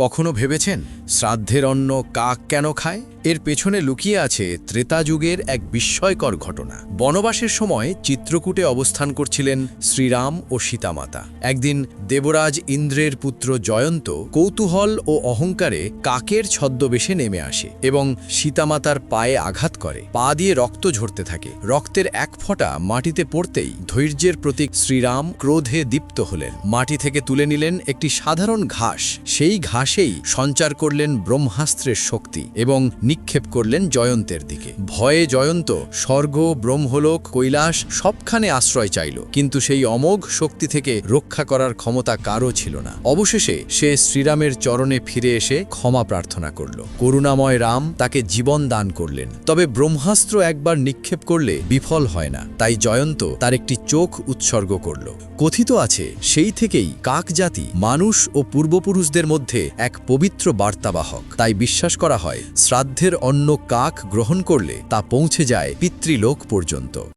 কখনো ভেবেছেন শ্রাদ্ধের অন্ন কাক কেন খায়? এর পেছনে লুকিয়ে আছে ত্রেতা যুগের এক বিস্ময়কর ঘটনা। বনবাসের সময় চিত্রকূটে অবস্থান করছিলেন শ্রীরাম ও সীতামাতা। একদিন দেবরাজ ইন্দ্রের পুত্র জয়ন্ত কৌতূহল ও অহংকারে কাকের ছদ্মবেশে নেমে আসে এবং সীতামাতার পায়ে আঘাত করে। পা দিয়ে রক্ত ঝরতে থাকে। রক্তের এক ফোঁটা মাটিতে পড়তেই ধৈর্যের প্রতীক শ্রীরাম ক্রোধে দীপ্ত হলেন। মাটি থেকে তুলে নিলেন একটি সাধারণ ঘাস। সেই ঘাসেই সঞ্চার করলেন ব্রহ্মাস্ত্রের শক্তি এবং নিক্ষেপ করলেন জয়ন্তের দিকে। ভয়ে জয়ন্ত স্বর্গ, ব্রহ্মলোক, কৈলাস সবখানে আশ্রয় চাইল, কিন্তু সেই অমোঘ শক্তি থেকে রক্ষা করার ক্ষমতা কারও ছিল না। অবশেষে সে শ্রীরামের চরণে ফিরে এসে ক্ষমা প্রার্থনা করল। করুণাময় রাম তাকে জীবন দান করলেন। তবে ব্রহ্মাস্ত্র একবার নিক্ষেপ করলে বিফল হয় না, তাই জয়ন্ত তার একটি চোখ উৎসর্গ করল। কথিত আছে সেই থেকেই কাক জাতি মানুষ ও পূর্বপুরুষদের মধ্যে এক পবিত্র বার্তাবাহক। তাই বিশ্বাস করা হয় শ্রাদ্ধের অন্ন কাক গ্রহণ করলে তা পৌঁছে যায় পিতৃলোক পর্যন্ত।